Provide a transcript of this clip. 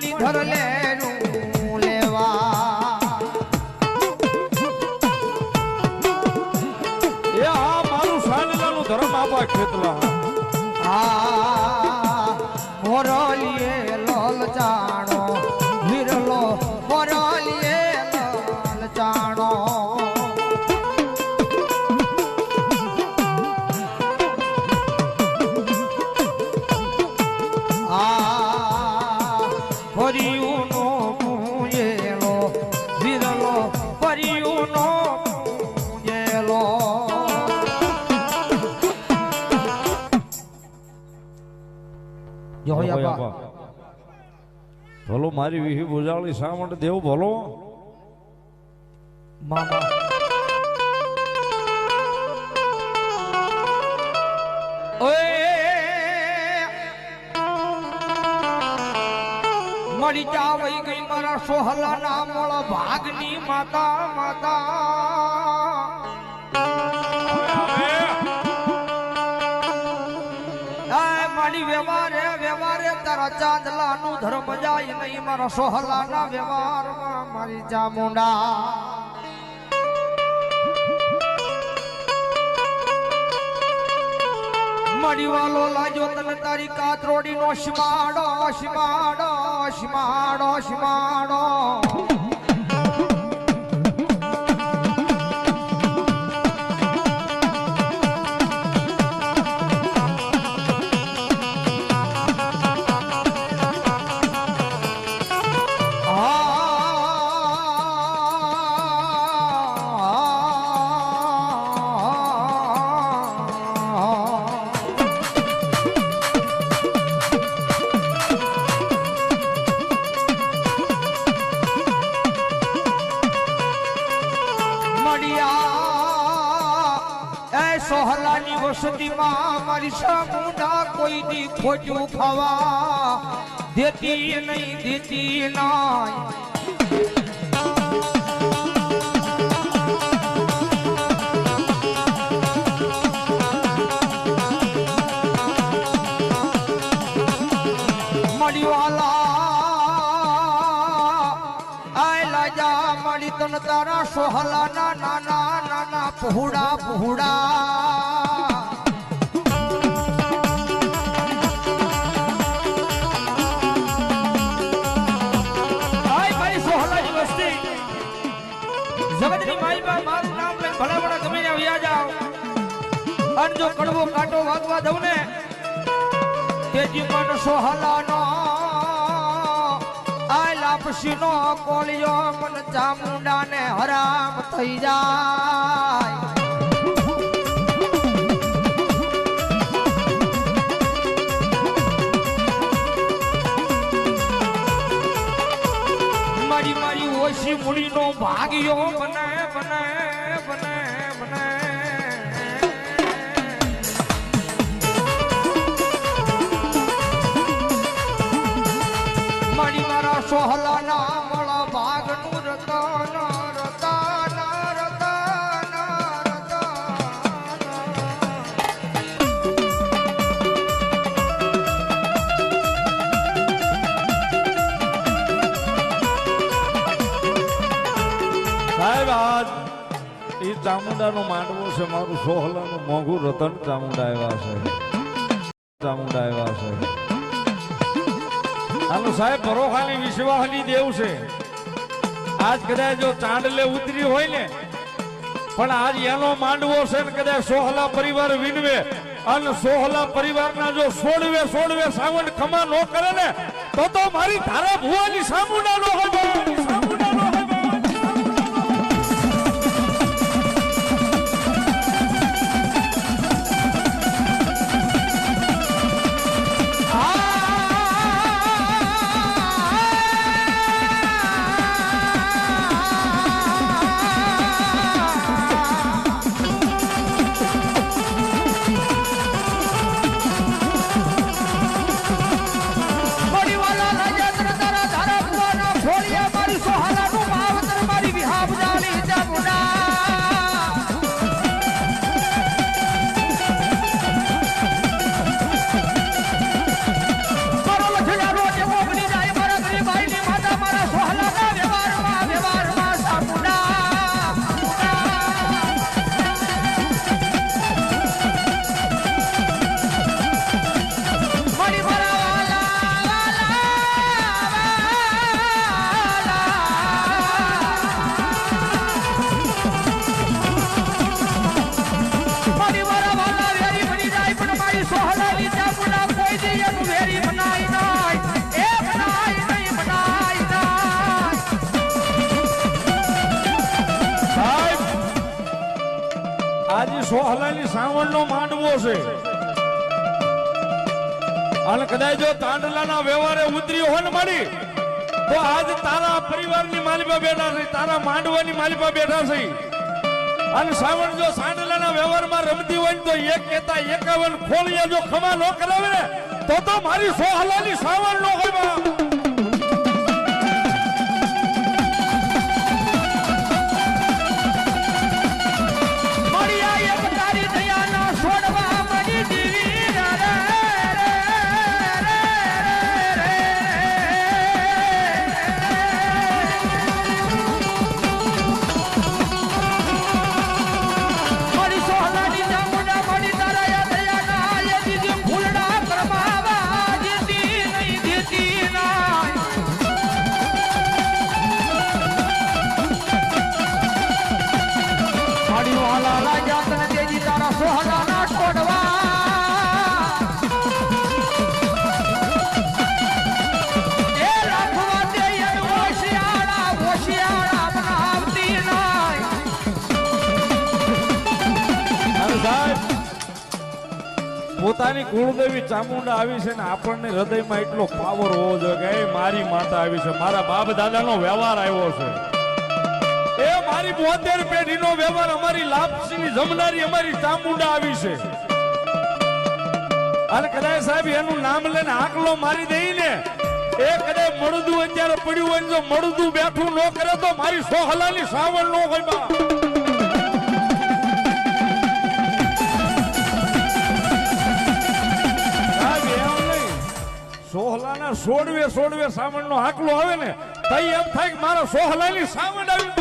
Money ધર લેરું લેવા એ આ મારું સાનલાનું ધર્મ આપા ખેતલા મોરલીએ લોલ જાણો વિરલો મોરલીએ લોલ જાણો ભર્યું નો પૂજેલો વિરલો ભર્યું નો પૂજેલો ભલો મારી વિહી બુજાળી શા માટે દેવ ભલો મામા મરી જાવઈ ગઈ મારા સોહલા ના મોળ ભાગની માતા માતા મારી વ્યવહારે વ્યવહારે તારા ચાંદલા નું ધર્મ જાય નહીં મારા સોહલા ના વ્યવહારમાં મારી ચામુંડા મડીવાલો લાજો તને તારી કાતરોડી નો શિમાડો શિમાડો શિમાડો શિમાડો સોહલાની વસતીમાં મારી સામુંડા કોઈ દી ખોટું ખાવા દેતી નહીં દેતી નહીં મડીવાલા આય લાજા મડી તન તારા સોહલાના નાના નાના પહોળા પહોળા જગતની માઈ બા મારું નામ લઈને ભલા ભલા ગમે ત્યાં વ્યા જાઓ અને જો કડવો કાંટો વાગવા દઉં ને તેજી મન સોહલાનો આ લાપસીનો કોળિયો મન ચામુંડાને હરામ થઈ જાય મારી મારી ઓછી મૂડીનો ભાગ્યો બને બને બને બને મારી મારા સોહલાના મોળા ભાગનું રતન રતન રતન સાહેબ આજ એ ચામુંડાનો માંડવો છે મારું સોહલાનું મોંઘું રતન ચામુંડા આવ્યા છે ચામુંડા આવ્યા છે આનું સાહેબ ભરોખાની વિશ્વાસની દેવ છે આજ કદાચ જો ચાંદલે ઉતરી હોય ને પણ આજ એનો માંડવો છે ને કદાચ સોહલા પરિવાર વિનવે અને સોહલા પરિવારના જો સોડવે સાવણ ખમા નો કરે ને તો મારી ધારા ભુવાની સામુંડા નો હોય સામુંડા નો હોય મડીવાલા રાજા તારા ધારા ભુવાનો ખોલી આજે સોહલાની શ્રાવણનો માંડવો છે અને કદાચ જો તાંડલાના વ્યવહારે ઉતર્યો હોય ને મારી તો આજ તારા પરિવારની માલિપા બેઠા છે, તારા માંડવાની માલિપા બેઠા છે. અને શ્રાવણ જો સાંડલાના વ્યવહારમાં રમતી હોય ને તો એક કેતા 51 ખોલિયા જો ખમા ન કરાવે ને તો મારી સોહલાની શ્રાવણ નો હોય બા. પોતાની કુળદેવી ચામુંડા આવી છે ને આપણને હૃદયમાં એટલો પાવર હોવો જોઈએ કે એ મારી માતા આવી છે, મારા બાપ દાદાનો વ્યવહાર આવ્યો છે, એ મારી 72 પેઢીનો વ્યવહાર, અમારી લાપસીની જમનારી અમારી ચામુંડા આવી છે. અને કદાચ સાહેબ એનું નામ લઈને આકલો મારી દઈ ને એ કદાચ મળદું અત્યારે પડ્યું હોય જો મળદું બેઠું ન કરે તો મારી સોહલાની શ્રાવણ નો હોય બા. સોહલાના સોડવે શ્રાવણ નો આકલો આવે ને તઈ એમ થાય કે મારા સોહલાની શ્રાવણ આવી.